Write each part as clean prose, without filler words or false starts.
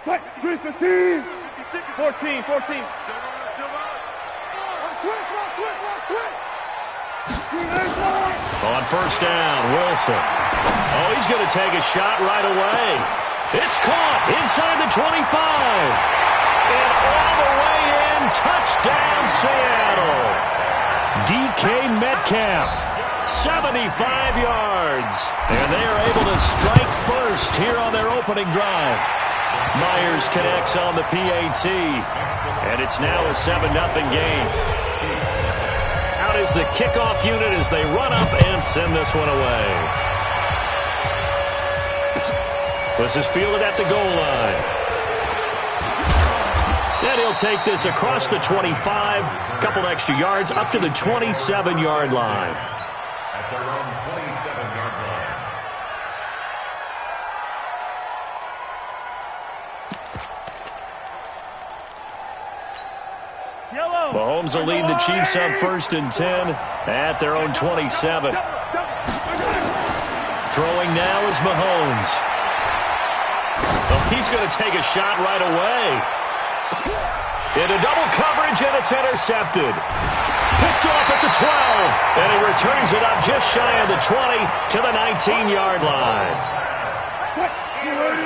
315. 14. On first down, Wilson. Oh, he's going to take a shot right away. It's caught inside the 25. And all the way in, touchdown Seattle. DK Metcalf, 75 yards. And they are able to strike first here on their opening drive. Myers connects on the PAT. And it's now a 7-0 game. Out is the kickoff unit as they run up and send this one away. This is fielded at the goal line. And he'll take this across the 25. A couple extra yards up to the 27-yard line. At their own 27-yard line. Mahomes will lead the Chiefs up 1st and 10 at their own 27. Throwing now is Mahomes. Well, he's going to take a shot right away. Into double coverage, and it's intercepted. Picked off at the 12, and he returns it up just shy of the 20 to the 19-yard line.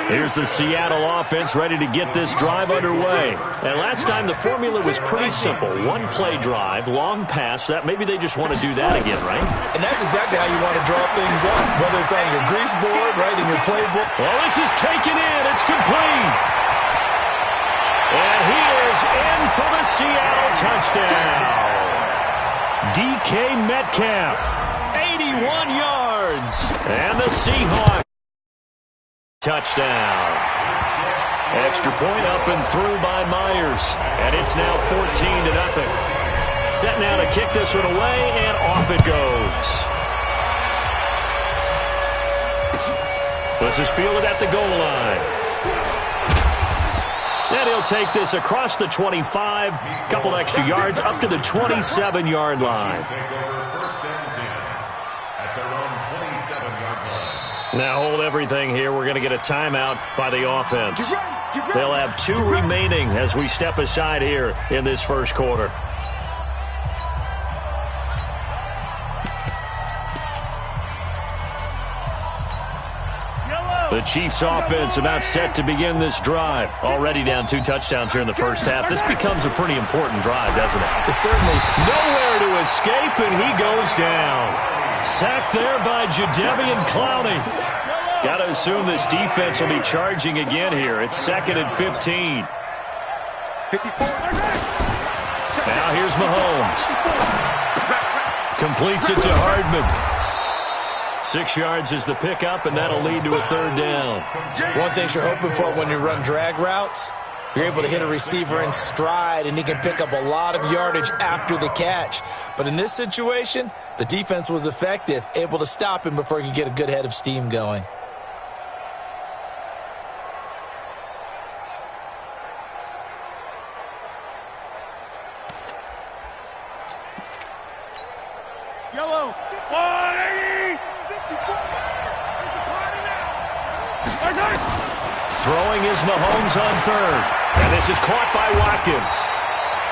Here's the Seattle offense ready to get this drive underway. And last time the formula was pretty simple. One-play drive, long pass. That maybe they just want to do that again, right? And that's exactly how you want to draw things up, whether it's on your grease board, right, in your playbook. Well, this is taken in. It's complete. And he is in for the Seattle touchdown. DK Metcalf, 81 yards. And the Seahawks. Touchdown. Extra point up and through by Myers. And it's now 14-0. Set now to kick this one away, and off it goes. This is fielded at the goal line. And he'll take this across the 25. Couple extra yards up to the 27-yard line. Now hold everything here. We're going to get a timeout by the offense. They'll have 2 remaining as we step aside here in this first quarter. The Chiefs offense about set to begin this drive. Already down 2 touchdowns here in the first half. This becomes a pretty important drive, doesn't it? It's certainly nowhere to escape, and he goes down. Sacked there by Jadeveon Clowney. Got to assume this defense will be charging again here. It's 2nd and 15. Now here's Mahomes. Completes it to Hardman. 6 yards is the pickup, and that'll lead to a 3rd down. One thing you're hoping for when you run drag routes, you're able to hit a receiver in stride, and he can pick up a lot of yardage after the catch. But in this situation, the defense was effective, able to stop him before he could get a good head of steam going. Yellow. Throwing is Mahomes on 3rd. And this is caught by Watkins.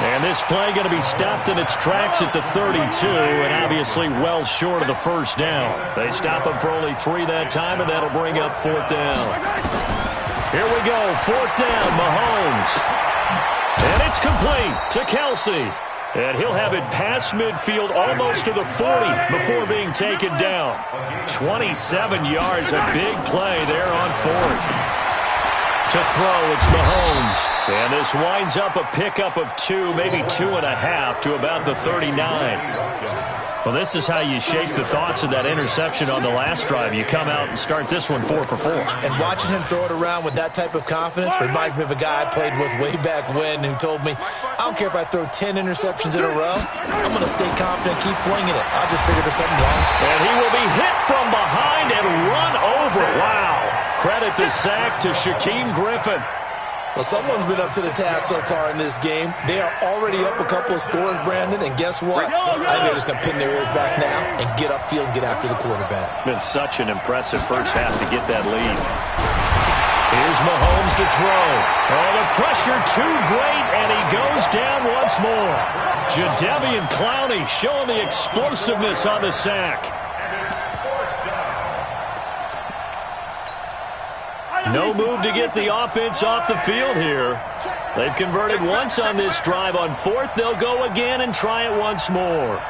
And this play going to be stopped in its tracks at the 32, and obviously well short of the 1st down. They stop him for only 3 that time, and that'll bring up 4th down. Here we go, 4th down, Mahomes. And it's complete to Kelsey. And he'll have it past midfield almost to the 40 before being taken down. 27 yards, a big play there on 4th. To throw, it's Mahomes. And this winds up a pickup of 2, maybe 2.5 to about the 39. Well, this is how you shake the thoughts of that interception on the last drive. You come out and start this one 4 for 4. And watching him throw it around with that type of confidence reminds me of a guy I played with way back when who told me, I don't care if I throw 10 interceptions in a row. I'm going to stay confident, keep flinging it. I'll just figure there's something wrong. And he will be hit from behind and run over. Wow. Credit the sack to Shaquem Griffin. Well, someone's been up to the task so far in this game. They are already up a couple of scores, Brandon, and guess what? I think they're just going to pin their ears back now and get upfield and get after the quarterback. Been such an impressive first half to get that lead. Here's Mahomes to throw. Oh, the pressure too great, and he goes down once more. Jadeveon Clowney showing the explosiveness on the sack. No move to get the offense off the field here. They've converted once on this drive. On fourth, they'll go again and try it once more.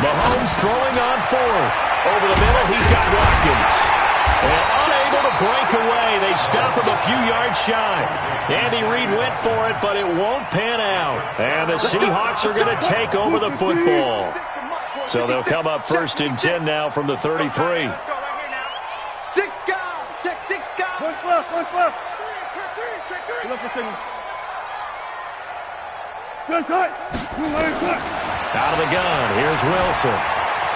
Mahomes throwing on fourth. Over the middle, he's got Watkins. And unable to break away. They stop him a few yards shy. Andy Reid went for it, but it won't pan out. And the Seahawks are going to take over the football. So they'll come up 1st and 10 now from the 33. 6 guys. Check 6 guys. One left. Check three. Look for signal. Good side. Out of the gun. Here's Wilson.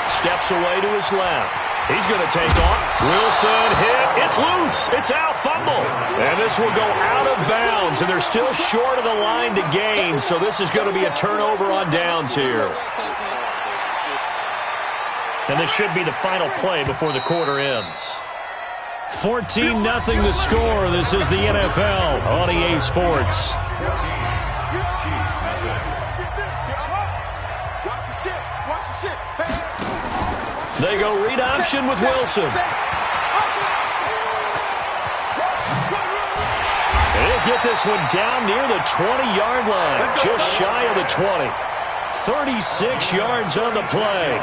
Steps away to his left. He's going to take off. Wilson hit. It's loose. It's out. Fumble. And this will go out of bounds. And they're still short of the line to gain. So this is going to be a turnover on downs here. And this should be the final play before the quarter ends. 14-0 the score. This is the NFL on EA Sports. They go read option with Wilson. He'll get this one down near the 20-yard line, just shy of the 20. 36 yards on the play.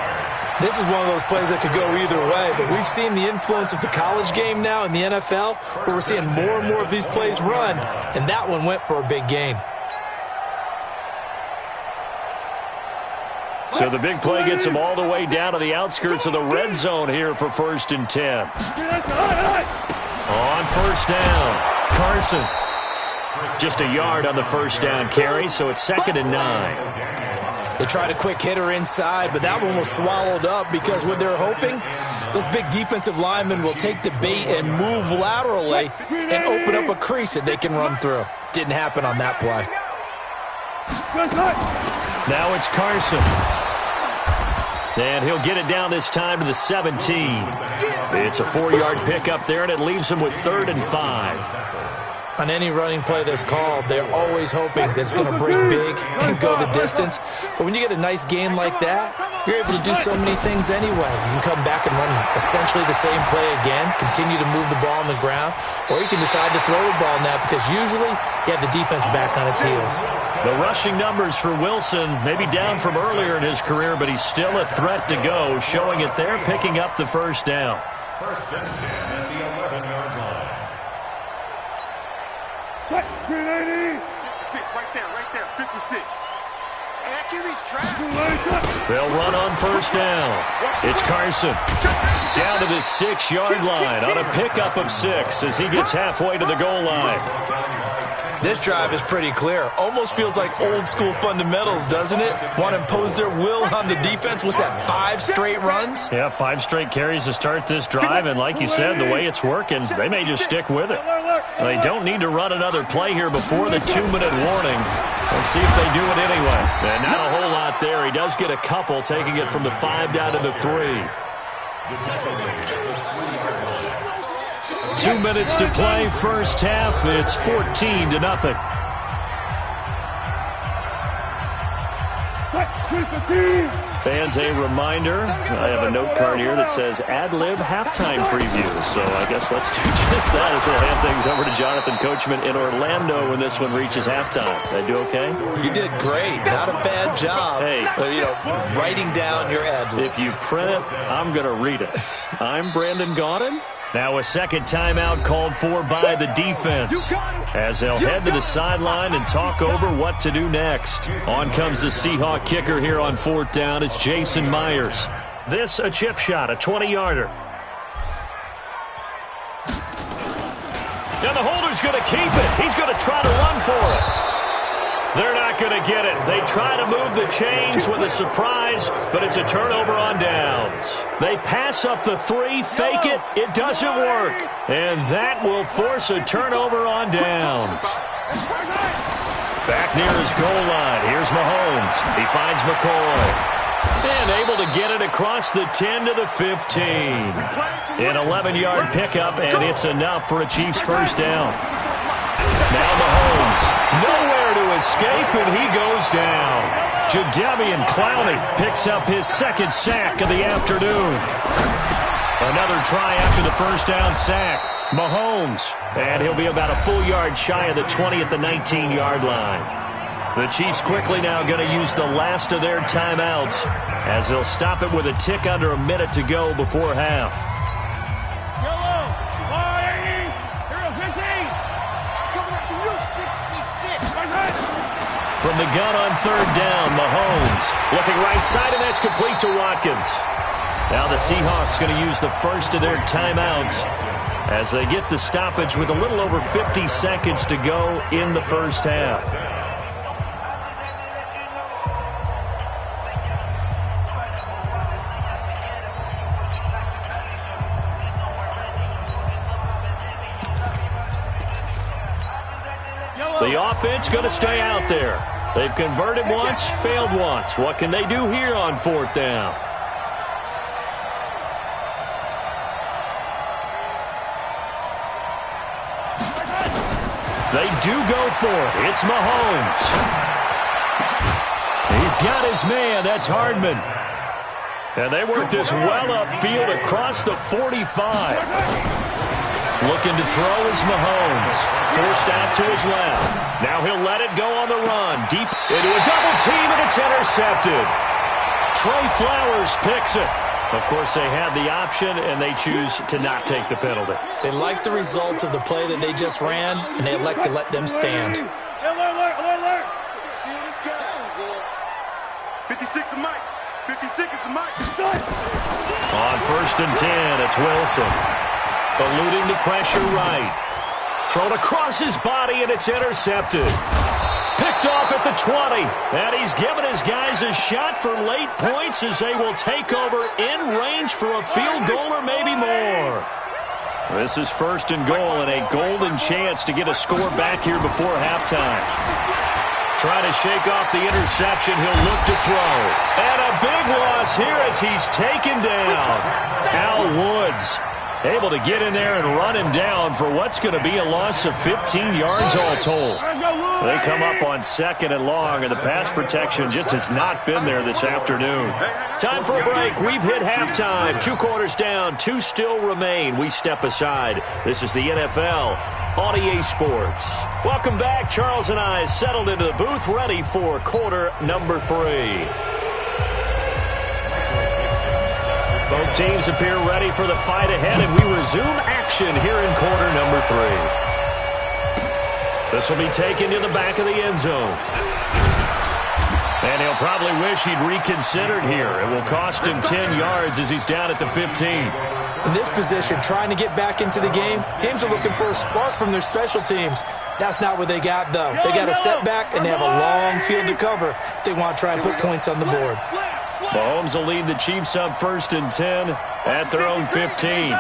This is one of those plays that could go either way, but we've seen the influence of the college game now in the NFL, where we're seeing more and more of these plays run, and that one went for a big gain. So the big play gets him all the way down to the outskirts of the red zone here for 1st and 10. On 1st down, Carson. Just a yard on the 1st down carry, so it's 2nd and 9. They tried a quick hitter inside, but that one was swallowed up because what they're hoping, those big defensive linemen will take the bait and move laterally and open up a crease that they can run through. Didn't happen on that play. Now it's Carson. And he'll get it down this time to the 17. It's a 4-yard pickup there, and it leaves him with 3rd and 5. On any running play that's called, they're always hoping that it's going to break big and go the distance. But when you get a nice gain like that, you're able to do so many things anyway. You can come back and run essentially the same play again, continue to move the ball on the ground, or you can decide to throw the ball now because usually you have the defense back on its heels. The rushing numbers for Wilson maybe down from earlier in his career, but he's still a threat to go, showing it there, picking up the 1st down. 1st and 10 at the 11-yard line. 380. 56, right there, 56. They'll run on 1st down. It's Carson. Down to the 6-yard line on a pickup of 6 as he gets halfway to the goal line. This drive is pretty clear. Almost feels like old school fundamentals, doesn't it? Want to impose their will on the defense. What's that, 5 straight runs? Yeah, 5 straight carries to start this drive, and like you said, the way it's working, they may just stick with it. They don't need to run another play here before the 2-minute warning. Let's see if they do it anyway. And not a whole lot there. He does get a couple, taking it from the 5 down to the 3. 2 minutes to play, 1st half. It's 14-0. Fans, a reminder, I have a note card here that says ad-lib halftime preview. So I guess let's do just that as we'll hand things over to Jonathan Coachman in Orlando when this one reaches halftime. Did I do okay? You did great. Not a bad job. Hey, writing down your ad-libs. If you print it, I'm going to read it. I'm Brandon Gaudin. Now a second timeout called for by the defense as they'll head to the sideline and talk over what to do next. On comes the Seahawk kicker here on 4th down. It's Jason Myers. This a chip shot, a 20-yarder. Now the holder's going to keep it. He's going to try to run for it. They're not going to get it. They try to move the chains with a surprise, but it's a turnover on downs. They pass up the 3, fake it. It doesn't work. And that will force a turnover on downs. Back near his goal line. Here's Mahomes. He finds McCoy. And able to get it across the 10 to the 15. An 11-yard pickup, and it's enough for a Chiefs first down. Now Mahomes, nowhere to escape, and he goes down. Jadeveon Clowney picks up his second sack of the afternoon. Another try after the first down sack. Mahomes, and he'll be about a full yard shy of the 20 at the 19-yard line. The Chiefs quickly now going to use the last of their timeouts as they'll stop it with a tick under a minute to go before half. From the gun on third down, Mahomes looking right side, and that's complete to Watkins. Now the Seahawks going to use the first of their timeouts as they get the stoppage with a little over 50 seconds to go in the first half. The offense going to stay out there. They've converted once, failed once. What can they do here on fourth down? They do go for it. It's Mahomes. He's got his man. That's Hardman. And they work this well upfield across the 45. Looking to throw is Mahomes. Forced out to his left. Now he'll let it go on the run. Deep into a double team, and it's intercepted. Trey Flowers picks it. Of course, they had the option, and they choose to not take the penalty. They like the results of the play that they just ran, and they elect to let them stand. Alert. 56 is Mike. 56 is the Mike. On first and 10, it's Wilson. Eluding the pressure right. Thrown across his body, and it's intercepted. Picked off at the 20. And he's given his guys a shot for late points as they will take over in range for a field goal or maybe more. This is first and goal, and a golden chance to get a score back here before halftime. Trying to shake off the interception. He'll look to throw. And a big loss here as he's taken down. Al Woods able to get in there and run him down for what's going to be a loss of 15 yards all told. They come up on second and long, and the pass protection just has not been there this afternoon. Time for a break. We've hit halftime. 2 quarters down, 2 still remain. We step aside. This is the NFL on EA Sports. Welcome back. Charles and I settled into the booth, ready for quarter number 3. Both teams appear ready for the fight ahead, and we resume action here in quarter number 3. This will be taken to the back of the end zone. And he'll probably wish he'd reconsidered here. It will cost him 10 yards as he's down at the 15. In this position, trying to get back into the game, teams are looking for a spark from their special teams. That's not what they got, though. They got a setback, and they have a long field to cover if they want to try and put points on the board. Mahomes will lead the Chiefs up first and 10 at their own 15.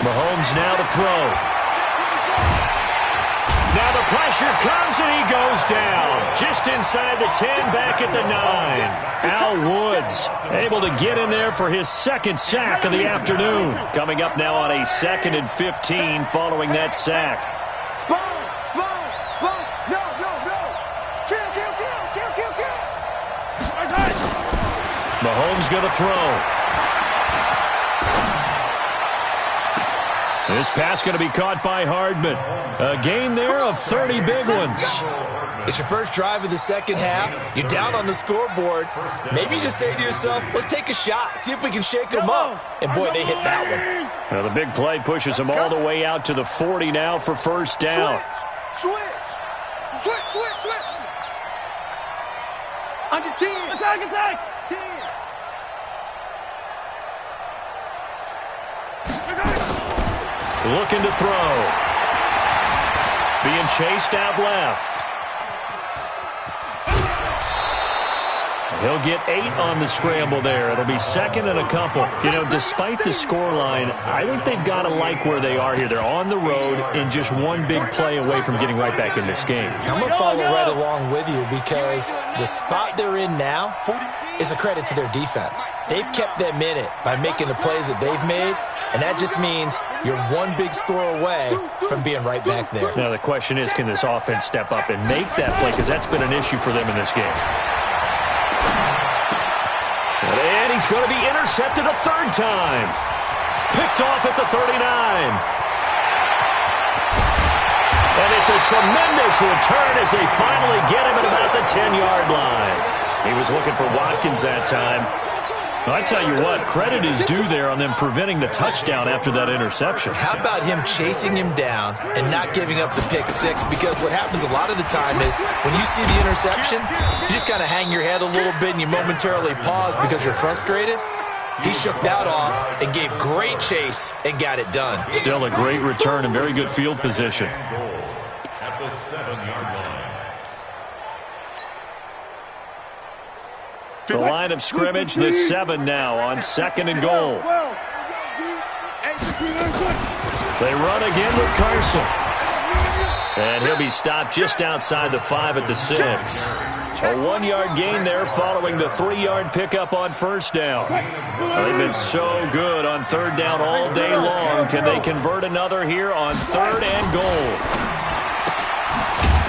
Mahomes now to throw. Now the pressure comes, and he goes down. Just inside the 10, back at the 9. Al Woods able to get in there for his second sack of the afternoon. Coming up now on a 2nd and 15 following that sack. Mahomes going to throw. This pass going to be caught by Hardman. A gain there of 30 big ones. It's your first drive of the second half. You're down on the scoreboard. Maybe you just say to yourself, let's take a shot, see if we can shake them up. And, boy, they hit that one. Now the big play pushes them all the way out to the 40 now for first down. Switch. Under 10. Attack. 10. Looking to throw. Being chased out left. He'll get 8 on the scramble there. It'll be second and a couple. You know, despite the scoreline, I think they've got to like where they are here. They're on the road and just one big play away from getting right back in this game. I'm going to follow right along with you because the spot they're in now is a credit to their defense. They've kept them in it by making the plays that they've made, and that just means you're one big score away from being right back there. Now, the question is, can this offense step up and make that play? Because that's been an issue for them in this game. And he's going to be intercepted a third time. Picked off at the 39. And it's a tremendous return as they finally get him at about the 10-yard line. He was looking for Watkins that time. I tell you what, credit is due there on them preventing the touchdown after that interception. How about him chasing him down and not giving up the pick six? Because what happens a lot of the time is when you see the interception, you just kind of hang your head a little bit and you momentarily pause because you're frustrated. He shook that off and gave great chase and got it done. Still a great return and very good field position. At the 7-yard line. The line of scrimmage, the 7 now on second and goal. They run again with Carson. And he'll be stopped just outside the 5 at the 6. A 1-yard gain there following the 3-yard pickup on first down. They've been so good on third down all day long. Can they convert another here on third and goal?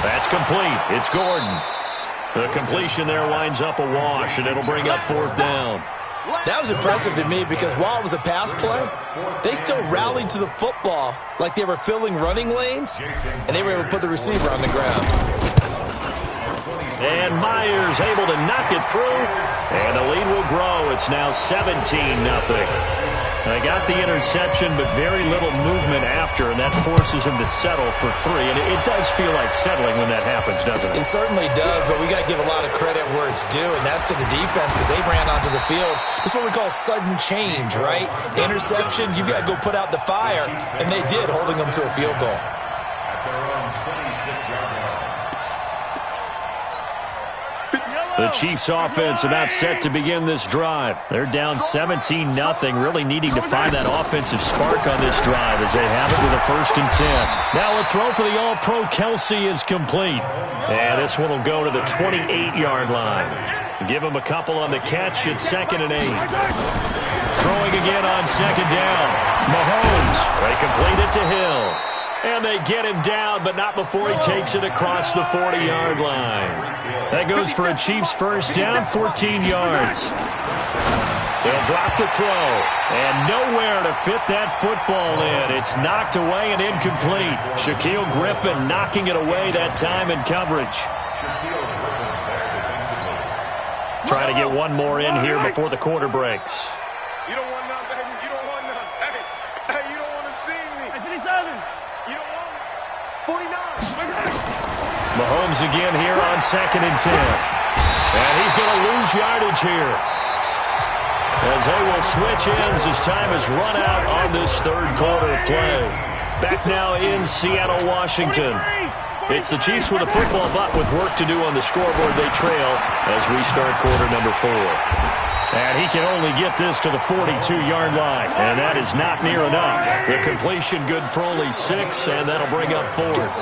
That's complete. It's Gordon. The completion there winds up a wash, and it'll bring up fourth down. That was impressive to me because while it was a pass play, they still rallied to the football like they were filling running lanes, and they were able to put the receiver on the ground. And Myers able to knock it through, and the lead will grow. It's now 17-0. They got the interception, but very little movement after, and that forces him to settle for 3. And it does feel like settling when that happens, doesn't it? It certainly does, but we got to give a lot of credit where it's due, and that's to the defense because they ran onto the field. It's what we call sudden change, right? Interception, you got to go put out the fire, and they did, holding them to a field goal. The Chiefs offense about set to begin this drive. They're down 17-0, really needing to find that offensive spark on this drive as they have it with a 1st and 10. Now a throw for the All-Pro Kelsey is complete. And this one will go to the 28-yard line. Give him a couple on the catch at 2nd and 8. Throwing again on 2nd down. Mahomes, they complete it to Hill. And they get him down, but not before he takes it across the 40-yard line. That goes for a Chiefs first down, 14 yards. They'll drop the throw, and nowhere to fit that football in. It's knocked away and incomplete. Shaquille Griffin knocking it away that time in coverage. Trying to get one more in here before the quarter breaks. You don't want none, baby. You don't want none. Hey, you don't want to see me. You don't want 49. Mahomes again here on 2nd and 10. And he's going to lose yardage here, as they will switch ends as time has run out on this third quarter of play. Back now in Seattle, Washington. It's the Chiefs with a football, but with work to do on the scoreboard, they trail as we start quarter number 4. And he can only get this to the 42-yard line, and that is not near enough. The completion good for only 6, and that'll bring up 4th.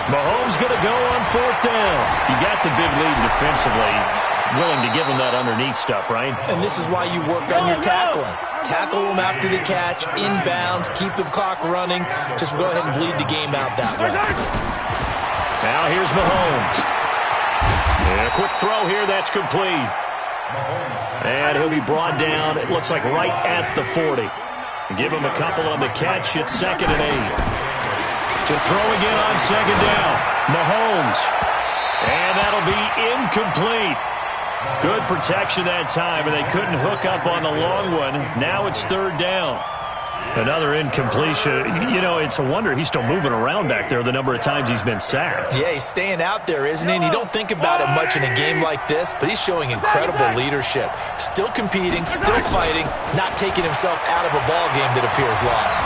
Mahomes going to go on 4th down. You got the big lead defensively. Willing to give him that underneath stuff, right? And this is why you work on your tackling. Tackle them after the catch, inbounds, keep the clock running. Just go ahead and bleed the game out that way. Now here's Mahomes. And a quick throw here, that's complete. And he'll be brought down, it looks like right at the 40. Give him a couple on the catch at 2nd and 8. To throw again on 2nd down. Mahomes. And that'll be incomplete. Good protection that time, and they couldn't hook up on the long one. Now it's 3rd down. Another incompletion. You know, it's a wonder he's still moving around back there the number of times he's been sacked. Yeah, he's staying out there, isn't he? And you don't think about it much in a game like this, but he's showing incredible leadership. Still competing, still fighting, not taking himself out of a ball game that appears lost.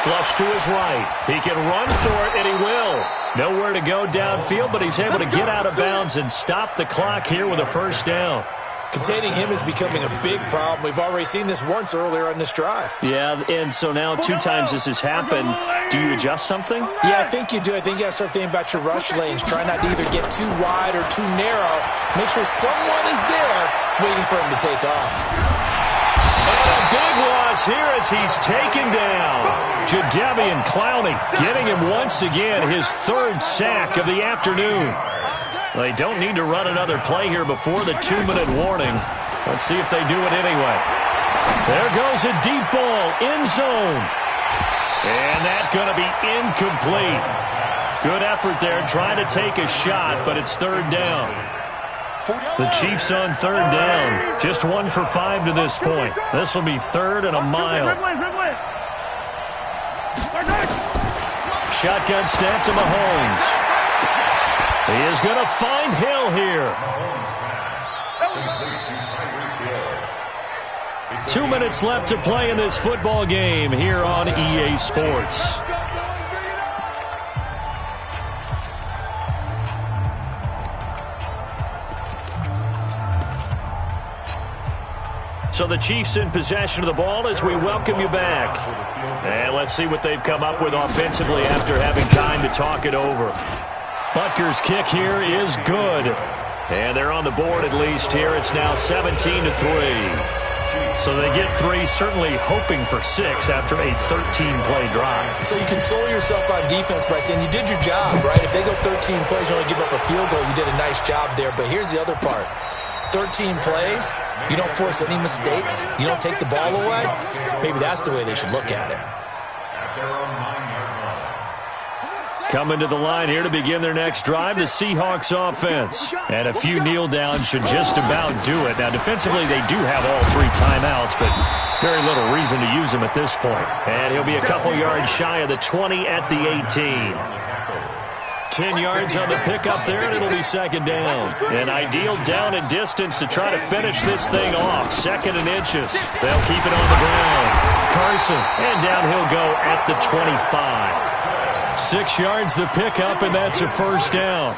Flush to his right. He can run for it, and he will. Nowhere to go downfield, but he's able to get out of bounds and stop the clock here with a first down. Containing him is becoming a big problem. We've already seen this once earlier on this drive. Yeah, and so now 2 times this has happened. Do you adjust something? Yeah, I think you do. I think you got to start thinking about your rush lanes. Try not to either get too wide or too narrow. Make sure someone is there waiting for him to take off. And a big loss here as he's taken down. Jadeveon Clowney getting him once again his 3rd sack of the afternoon. They don't need to run another play here before the 2-minute warning. Let's see if they do it anyway. There goes a deep ball, end zone. And that's going to be incomplete. Good effort there, trying to take a shot, but it's 3rd down. The Chiefs on 3rd down. Just 1 for 5 to this point. This will be 3rd and a mile. Shotgun snap to Mahomes. He is going to find Hill here. 2 minutes left to play in this football game here on EA Sports. So the Chiefs in possession of the ball as we welcome you back. And let's see what they've come up with offensively after having time to talk it over. Butker's kick here is good. And they're on the board at least here. It's now 17-3. So they get 3, certainly hoping for 6 after a 13-play drive. So you console yourself on defense by saying you did your job, right? If they go 13 plays, you only give up a field goal, you did a nice job there. But here's the other part. 13 plays, you don't force any mistakes, you don't take the ball away. Maybe that's the way they should look at it. Coming to the line here to begin their next drive, the Seahawks offense. And a few kneel downs should just about do it. Now, defensively, they do have all 3 timeouts, but very little reason to use them at this point. And he'll be a couple yards shy of the 20 at the 18. 10 yards on the pickup there, and it'll be 2nd down. An ideal down and distance to try to finish this thing off. 2nd and inches. They'll keep it on the ground. Carson, and down he'll go at the 25. 6 yards the pickup, and that's a first down.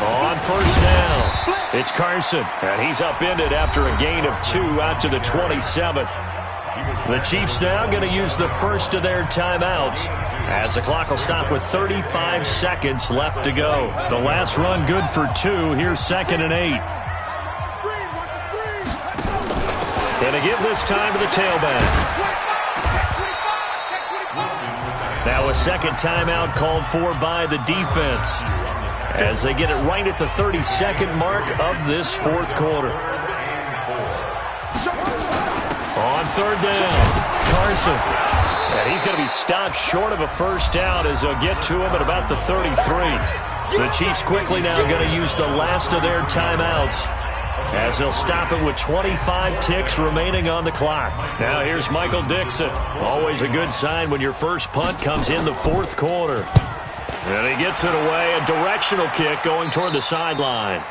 On first down, it's Carson, and he's upended after a gain of 2 out to the 27. The Chiefs now going to use the first of their timeouts as the clock will stop with 35 seconds left to go. The last run good for 2. Here's 2nd and 8. Going to give this time to the tailback. Now a 2nd timeout called for by the defense as they get it right at the 32nd mark of this 4th quarter. On 3rd down, Carson. And he's going to be stopped short of a first down as they'll get to him at about the 33. The Chiefs quickly now going to use the last of their timeouts as they'll stop it with 25 ticks remaining on the clock. Now here's Michael Dixon. Always a good sign when your first punt comes in the 4th quarter. And he gets it away, a directional kick going toward the sideline.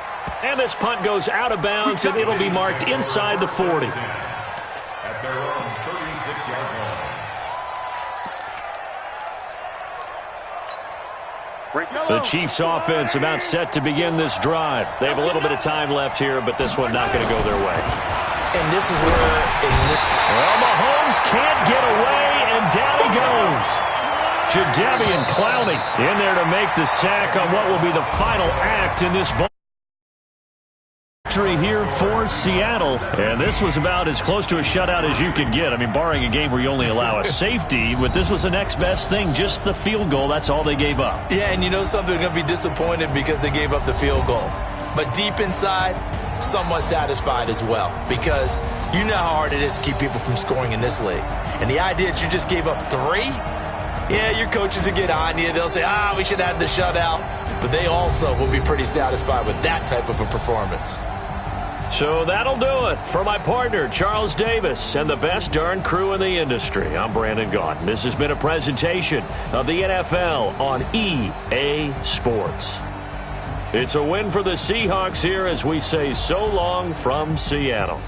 And this punt goes out of bounds, and it'll be marked inside the 40. At their own 36-yard line. The Chiefs offense about set to begin this drive. They have a little bit of time left here, but this one not going to go their way. And this is where... Well, Mahomes can't get away, and down he goes. Jadeveon Clowney in there to make the sack on what will be the final act in this ball. Victory here for Seattle, and this was about as close to a shutout as you could get. I mean, barring a game where you only allow a safety, but this was the next best thing, just the field goal. That's all they gave up. Yeah, and you know something, they're going to be disappointed because they gave up the field goal. But deep inside, somewhat satisfied as well, because you know how hard it is to keep people from scoring in this league. And the idea that you just gave up 3, yeah, your coaches will get on you. They'll say, we should have the shutout. But they also will be pretty satisfied with that type of a performance. So that'll do it for my partner, Charles Davis, and the best darn crew in the industry. I'm Brandon Gaudin. This has been a presentation of the NFL on EA Sports. It's a win for the Seahawks here as we say so long from Seattle.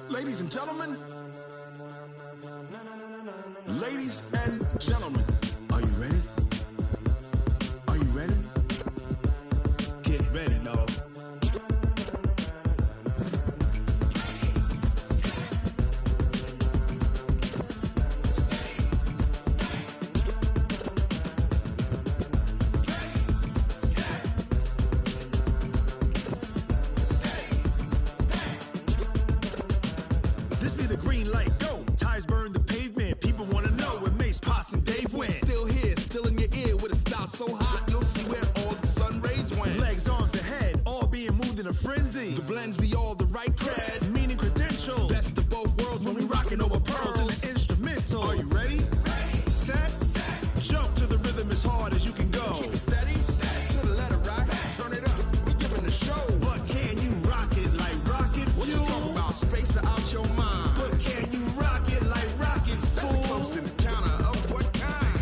Ladies and gentlemen, ladies and gentlemen, are you ready? Are you ready? Get ready, dog. This be the green light, go. Tires burn the pavement. People want to know where Mace, Potts, and Dave went. Still here, still in your ear with a style so hot, you'll see where all the sun rays went. Legs, arms, and head, all being moved in a frenzy. The blends be all the right cred, meaning credentials. Best of both worlds when we rockin' over pearls in the instrumental. Are you ready? Set, jump to the rhythm as hard as you can go. Keep it steady, to the letter right. Turn it up, we giving the show. But can you rock it like rocket fuel? What you talking about? Space out your mind. But can you rock it like rockets, fool? That's a close encounter of what kind?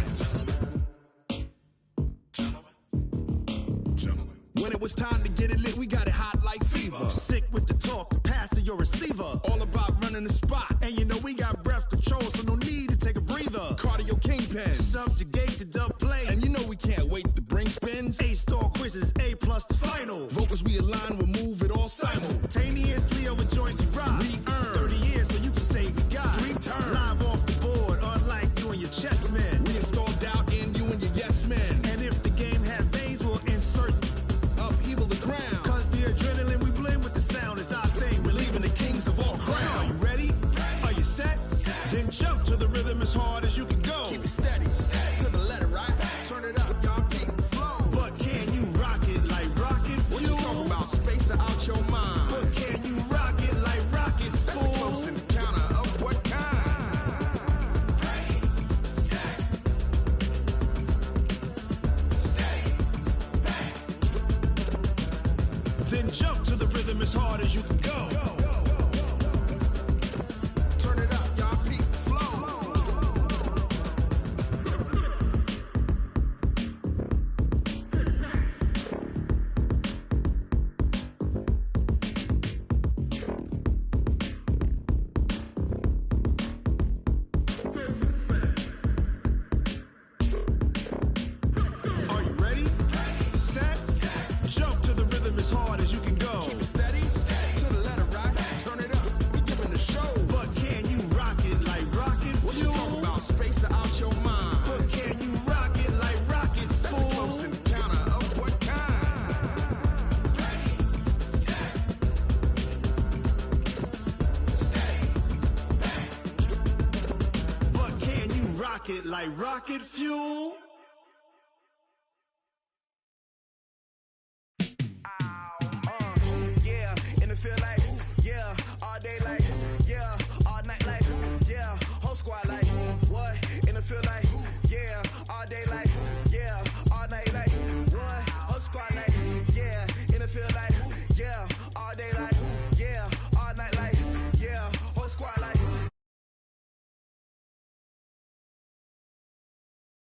Gentlemen. When it was time to get it lit, we got it hot like fever. Sick with the talk, the pass to your receiver. All about running the spot. And you know we got breath control, so no need to take a breather. Cardio kingpin, subjugate the dub play. And you know we can't wait to bring spins. A-star quizzes, A+ the final. Vocals we align, we'll move it all simultaneously over joints we rock. We earn 30 years, so you can say we got 3 turns. Live off the board, unlike you and your chess men. We install doubt in you and your yes men. And if the game had veins, we'll insert upheaval the ground. Cause the adrenaline we blend with the sound is our thing. We're leaving the kings of all crowns. So are you ready? Are you set? Then jump to the rhythm as hard as you can go. Keep it steady, to the letter right. Turn it up, y'all keep the flow. But can you rock it like rocket fuel? What you talking about? Space out your mind. But can you rock it like rockets, fool? That's a close encounter of what kind? Then jump to the rhythm as hard as you can go. Turn it up, y'all keep the flow. Are you ready? Set, jump to the rhythm as hard as you can go. Keep it steady, to the letter right. Turn it up, we giving the show. But can you rock it like rocket fuel? What you talking about? Space out your mind. But can you rock it like rockets, fool? That's a close encounter of what kind? But can you rock it like rocket fuel? Yeah, in the field like, yeah, all day like, yeah, all night like, yeah, whole squad like, what? In the field like, yeah, all day like,